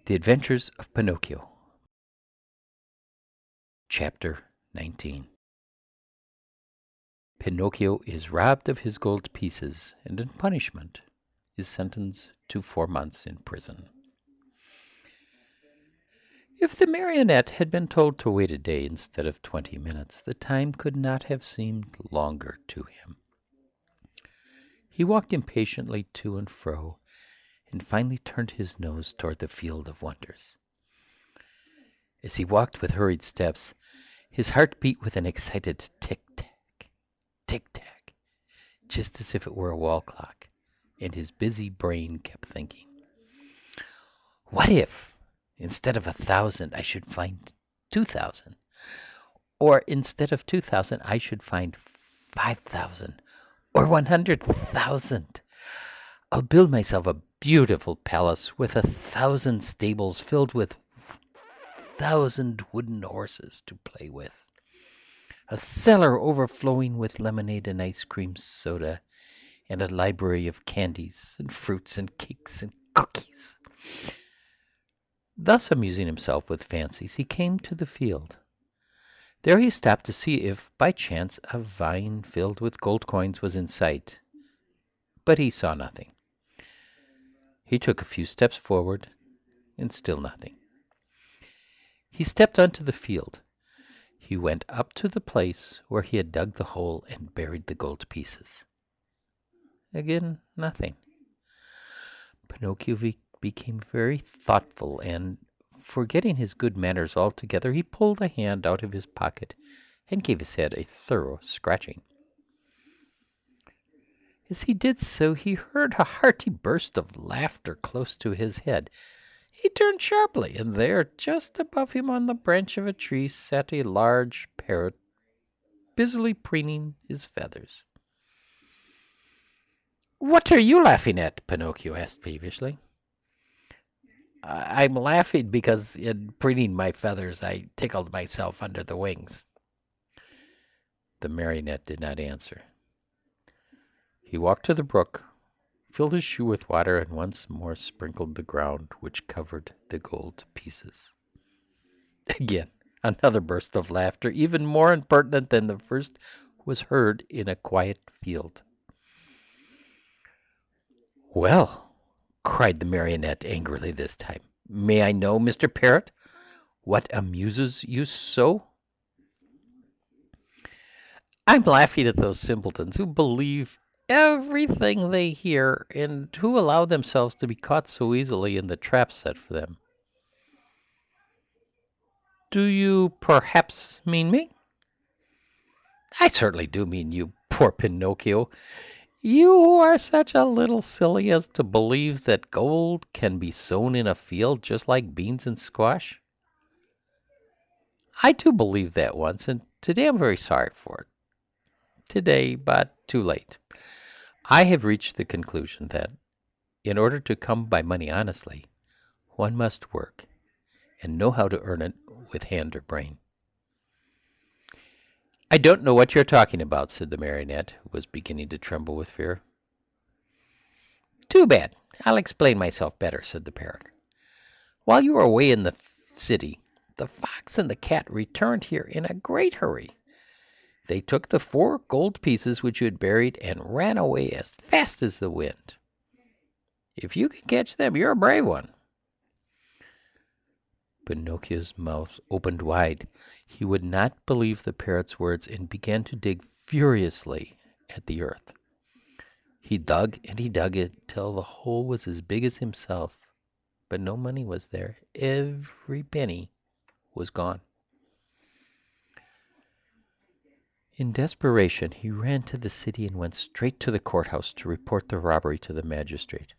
The Adventures of Pinocchio. Chapter 19. Pinocchio is robbed of his gold pieces and in punishment is sentenced to 4 months in prison. If the marionette had been told to wait a day instead of 20 minutes, the time could not have seemed longer to him. He walked impatiently to and fro and finally turned his nose toward the field of wonders. As he walked with hurried steps, his heart beat with an excited tick-tack, tick-tack, just as if it were a wall clock, and his busy brain kept thinking, what if, instead of 1,000, I should find 2,000? Or instead of 2,000, I should find 5,000 or 100,000? I'll build myself a beautiful palace with 1,000 stables filled with 1,000 wooden horses to play with, a cellar overflowing with lemonade and ice cream soda, and a library of candies and fruits and cakes and cookies. Thus amusing himself with fancies, he came to the field. There he stopped to see if, by chance, a vine filled with gold coins was in sight, but he saw nothing. He took a few steps forward, and still nothing. He stepped onto the field. He went up to the place where he had dug the hole and buried the gold pieces. Again, nothing. Pinocchio became very thoughtful, and, forgetting his good manners altogether, he pulled a hand out of his pocket and gave his head a thorough scratching. As he did so, he heard a hearty burst of laughter close to his head. He turned sharply, and there, just above him on the branch of a tree, sat a large parrot, busily preening his feathers. "What are you laughing at?" Pinocchio asked peevishly. "I'm laughing because in preening my feathers I tickled myself under the wings." The marionette did not answer. He walked to the brook, filled his shoe with water, and once more sprinkled the ground which covered the gold pieces. Again, another burst of laughter, even more impertinent than the first, was heard in a quiet field. "Well," cried the marionette angrily this time, "may I know, Mr. Parrot, what amuses you so?" "I'm laughing at those simpletons who believe everything they hear, and who allow themselves to be caught so easily in the traps set for them." "Do you perhaps mean me?" "I certainly do mean you, poor Pinocchio. You who are such a little silly as to believe that gold can be sown in a field just like beans and squash. I too believed that once, and today I'm very sorry for it. Today, but too late. I have reached the conclusion that, in order to come by money honestly, one must work, and know how to earn it with hand or brain." "I don't know what you're talking about," said the marionette, who was beginning to tremble with fear. "Too bad. I'll explain myself better," said the parrot. "While you were away in the city, the fox and the cat returned here in a great hurry. They took the 4 gold pieces which you had buried and ran away as fast as the wind. If you can catch them, you're a brave one." Pinocchio's mouth opened wide. He would not believe the parrot's words and began to dig furiously at the earth. He dug and he dug it till the hole was as big as himself, but no money was there. Every penny was gone. In desperation, he ran to the city and went straight to the courthouse to report the robbery to the magistrate.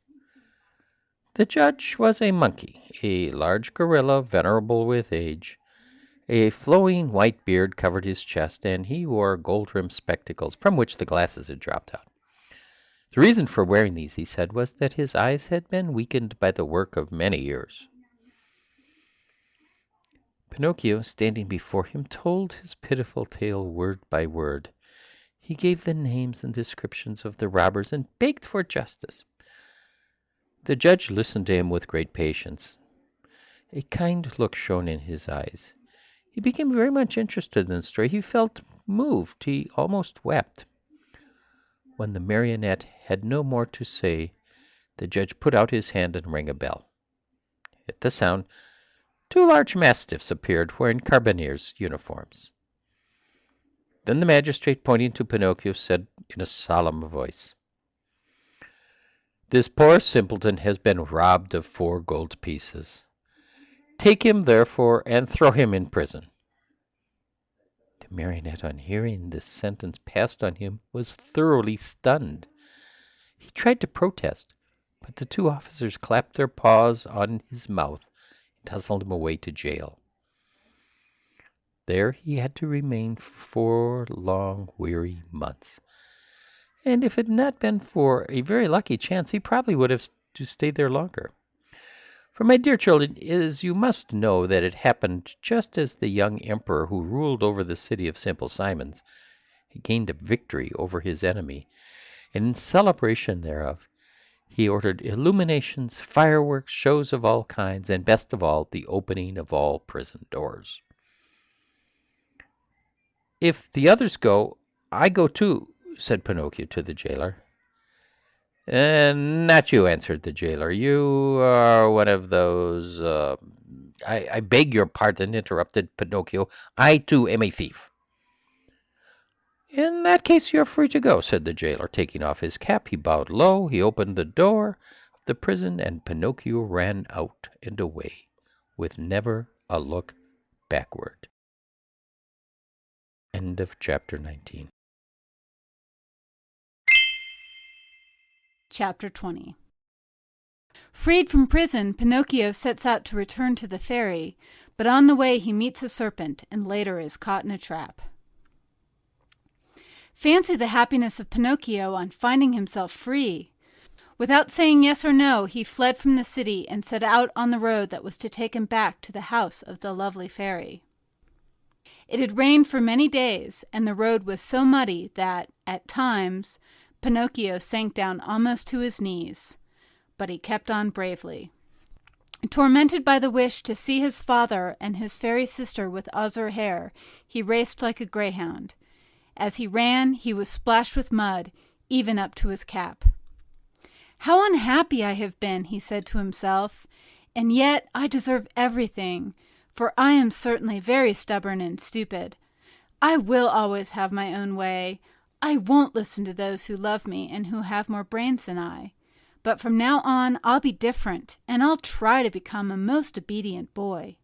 The judge was a monkey, a large gorilla, venerable with age. A flowing white beard covered his chest, and he wore gold-rimmed spectacles, from which the glasses had dropped out. The reason for wearing these, he said, was that his eyes had been weakened by the work of many years. Pinocchio, standing before him, told his pitiful tale word by word. He gave the names and descriptions of the robbers and begged for justice. The judge listened to him with great patience. A kind look shone in his eyes. He became very much interested in the story. He felt moved. He almost wept. When the marionette had no more to say, the judge put out his hand and rang a bell. At the sound, two large mastiffs appeared wearing carbineers' uniforms. Then the magistrate, pointing to Pinocchio, said in a solemn voice, "This poor simpleton has been robbed of 4 gold pieces. Take him, therefore, and throw him in prison." The marionette, on hearing this sentence passed on him, was thoroughly stunned. He tried to protest, but the 2 officers clapped their paws on his mouth and hustled him away to jail. There he had to remain for 4 long, weary months. And if it had not been for a very lucky chance, he probably would have stayed there longer. For, my dear children, as you must know, that it happened just as the young emperor who ruled over the city of Simple Simons had gained a victory over his enemy, and in celebration thereof he ordered illuminations, fireworks, shows of all kinds, and best of all, the opening of all prison doors. "If the others go, I go too," said Pinocchio to the jailer. "Not you," answered the jailer. "You are one of those—" I beg your pardon," interrupted Pinocchio. "I too am a thief." "In that case you are free to go," said the jailer. Taking off his cap, he bowed low. He opened the door of the prison, and Pinocchio ran out and away, with never a look backward. End of chapter 19. Chapter 20. Freed from prison, Pinocchio sets out to return to the fairy, but on the way he meets a serpent and later is caught in a trap. Fancy the happiness of Pinocchio on finding himself free. Without saying yes or no, he fled from the city and set out on the road that was to take him back to the house of the lovely fairy. It had rained for many days, and the road was so muddy that, at times, Pinocchio sank down almost to his knees, but he kept on bravely. Tormented by the wish to see his father and his fairy sister with azure hair, he raced like a greyhound. As he ran, he was splashed with mud, even up to his cap. "How unhappy I have been," he said to himself, "and yet I deserve everything, for I am certainly very stubborn and stupid. I will always have my own way. I won't listen to those who love me and who have more brains than I. But from now on I'll be different, and I'll try to become a most obedient boy.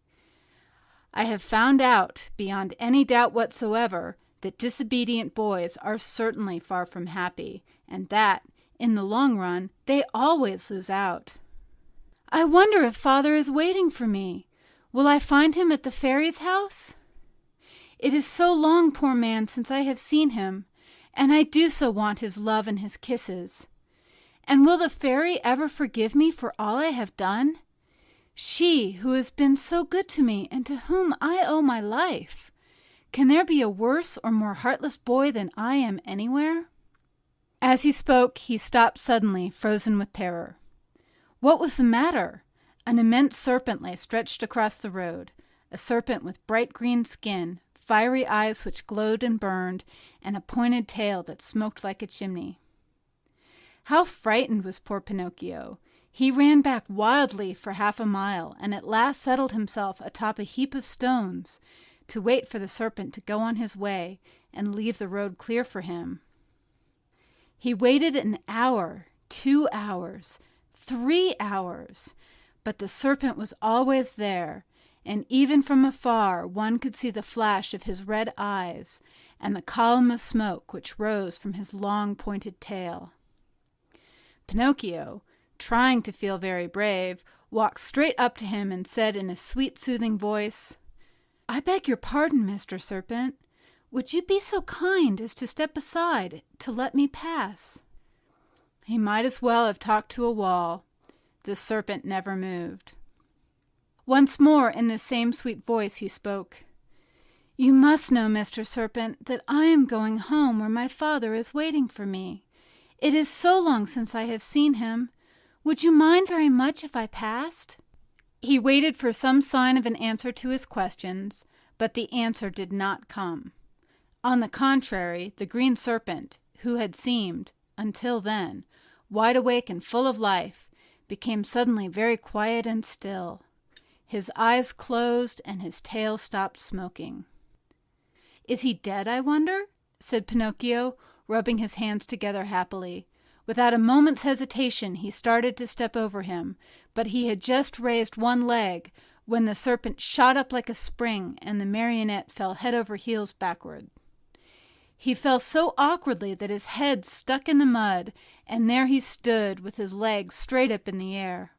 I have found out, beyond any doubt whatsoever, that disobedient boys are certainly far from happy, and that, in the long run, they always lose out. I wonder if father is waiting for me. Will I find him at the fairy's house? It is so long, poor man, since I have seen him, and I do so want his love and his kisses. And will the fairy ever forgive me for all I have done? She who has been so good to me and to whom I owe my life. Can there be a worse or more heartless boy than I am anywhere?" As he spoke, he stopped suddenly, frozen with terror. What was the matter? An immense serpent lay stretched across the road, a serpent with bright green skin, fiery eyes which glowed and burned, and a pointed tail that smoked like a chimney. How frightened was poor Pinocchio! He ran back wildly for 1/2 a mile, and at last settled himself atop a heap of stones, to wait for the serpent to go on his way and leave the road clear for him. He waited an hour, 2 hours, 3 hours, but the serpent was always there, and even from afar one could see the flash of his red eyes and the column of smoke which rose from his long pointed tail. Pinocchio, trying to feel very brave, walked straight up to him and said in a sweet, soothing voice, "I beg your pardon, Mr. Serpent. Would you be so kind as to step aside to let me pass?" He might as well have talked to a wall. The serpent never moved. Once more, in the same sweet voice, he spoke. "You must know, Mr. Serpent, that I am going home where my father is waiting for me. It is so long since I have seen him. Would you mind very much if I passed?" He waited for some sign of an answer to his questions, but the answer did not come. On the contrary, the green serpent, who had seemed, until then, wide awake and full of life, became suddenly very quiet and still. His eyes closed and his tail stopped smoking. "Is he dead, I wonder?" said Pinocchio, rubbing his hands together happily. Without a moment's hesitation he started to step over him, but he had just raised one leg when the serpent shot up like a spring and the marionette fell head over heels backward. He fell so awkwardly that his head stuck in the mud, and there he stood with his legs straight up in the air.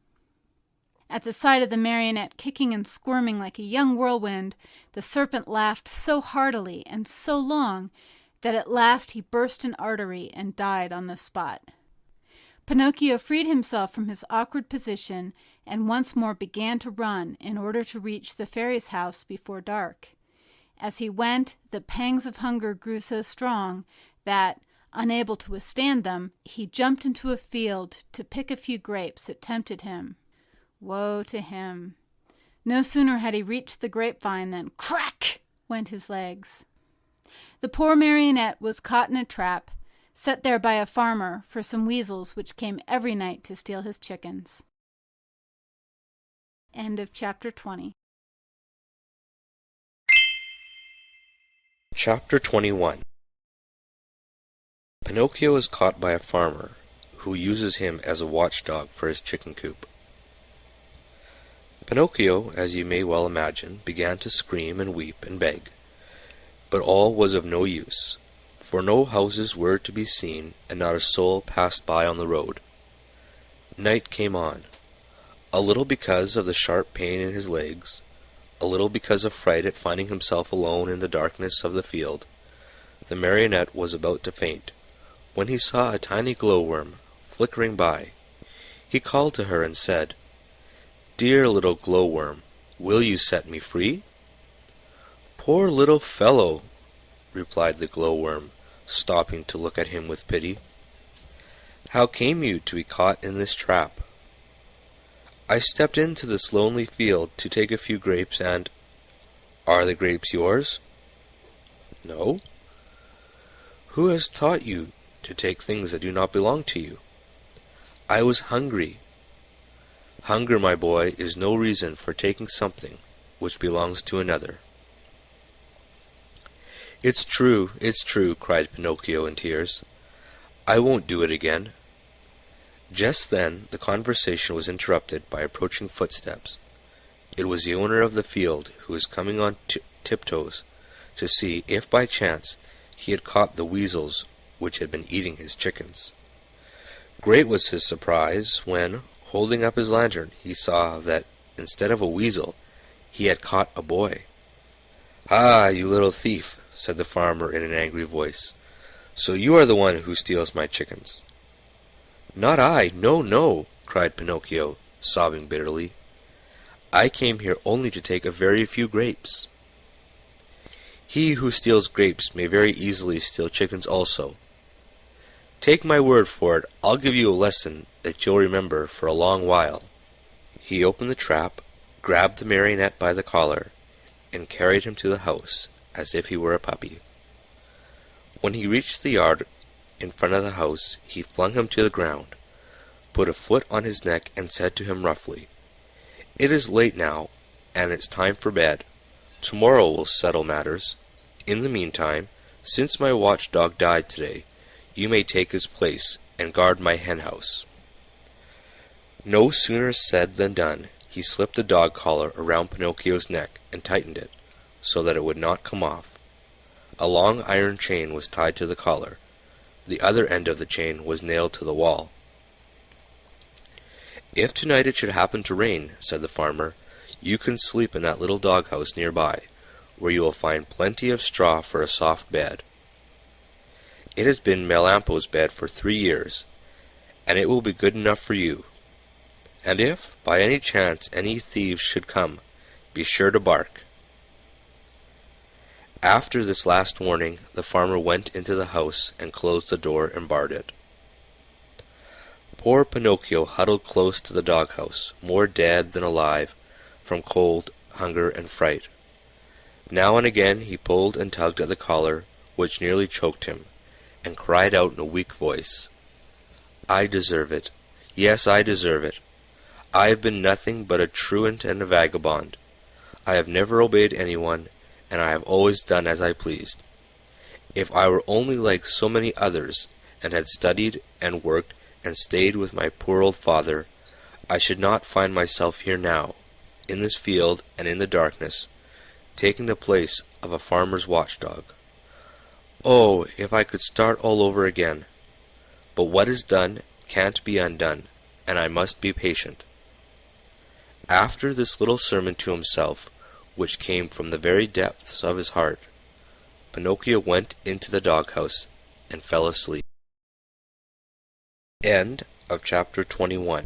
At the sight of the marionette kicking and squirming like a young whirlwind, the serpent laughed so heartily and so long that at last he burst an artery and died on the spot. Pinocchio freed himself from his awkward position and once more began to run in order to reach the fairy's house before dark. As he went, the pangs of hunger grew so strong that, unable to withstand them, he jumped into a field to pick a few grapes that tempted him. Woe to him! No sooner had he reached the grapevine than crack went his legs. The poor marionette was caught in a trap, set there by a farmer for some weasels which came every night to steal his chickens. End of chapter 20. Chapter 21. Pinocchio is caught by a farmer, who uses him as a watchdog for his chicken coop. Pinocchio, as you may well imagine, began to scream and weep and beg. But all was of no use, for no houses were to be seen, and not a soul passed by on the road. Night came on, a little because of the sharp pain in his legs, a little because of fright at finding himself alone in the darkness of the field. The marionette was about to faint, when he saw a tiny glowworm flickering by. He called to her and said, "Dear little glowworm, will you set me free?" "Poor little fellow," replied the glowworm, stopping to look at him with pity. "How came you to be caught in this trap?" "I stepped into this lonely field to take a few grapes and—" "Are the grapes yours?" "No." "Who has taught you to take things that do not belong to you?" "I was hungry." "Hunger, my boy, is no reason for taking something which belongs to another." It's true, cried Pinocchio in tears. "I won't do it again." Just then the conversation was interrupted by approaching footsteps. It was the owner of the field, who was coming on tiptoes to see if by chance he had caught the weasels which had been eating his chickens. Great was his surprise when, holding up his lantern, he saw that, instead of a weasel, he had caught a boy. "Ah, you little thief," said the farmer in an angry voice, "so you are the one who steals my chickens." "Not I, no, no," cried Pinocchio, sobbing bitterly. "I came here only to take a very few grapes." "He who steals grapes may very easily steal chickens also. Take my word for it, I'll give you a lesson that you'll remember for a long while." He opened the trap, grabbed the marionette by the collar, and carried him to the house as if he were a puppy. When he reached the yard in front of the house, he flung him to the ground, put a foot on his neck, and said to him roughly, "It is late now, and it's time for bed. Tomorrow will settle matters. In the meantime, since my watchdog died today, you may take his place and guard my hen house." No sooner said than done. He slipped the dog collar around Pinocchio's neck and tightened it, so that it would not come off. A long iron chain was tied to the collar. The other end of the chain was nailed to the wall. "If tonight it should happen to rain," said the farmer, "you can sleep in that little doghouse nearby, where you will find plenty of straw for a soft bed. It has been Melampo's bed for 3 years, and it will be good enough for you. And if, by any chance, any thieves should come, be sure to bark." After this last warning, the farmer went into the house and closed the door and barred it. Poor Pinocchio huddled close to the doghouse, more dead than alive, from cold, hunger, and fright. Now and again he pulled and tugged at the collar, which nearly choked him, and cried out in a weak voice, "I deserve it. Yes, I deserve it. I have been nothing but a truant and a vagabond. I have never obeyed anyone, and I have always done as I pleased. If I were only like so many others, and had studied and worked and stayed with my poor old father, I should not find myself here now, in this field and in the darkness, taking the place of a farmer's watchdog. Oh, if I could start all over again! But what is done can't be undone, and I must be patient." After this little sermon to himself, which came from the very depths of his heart, Pinocchio went into the doghouse and fell asleep. End of chapter 21.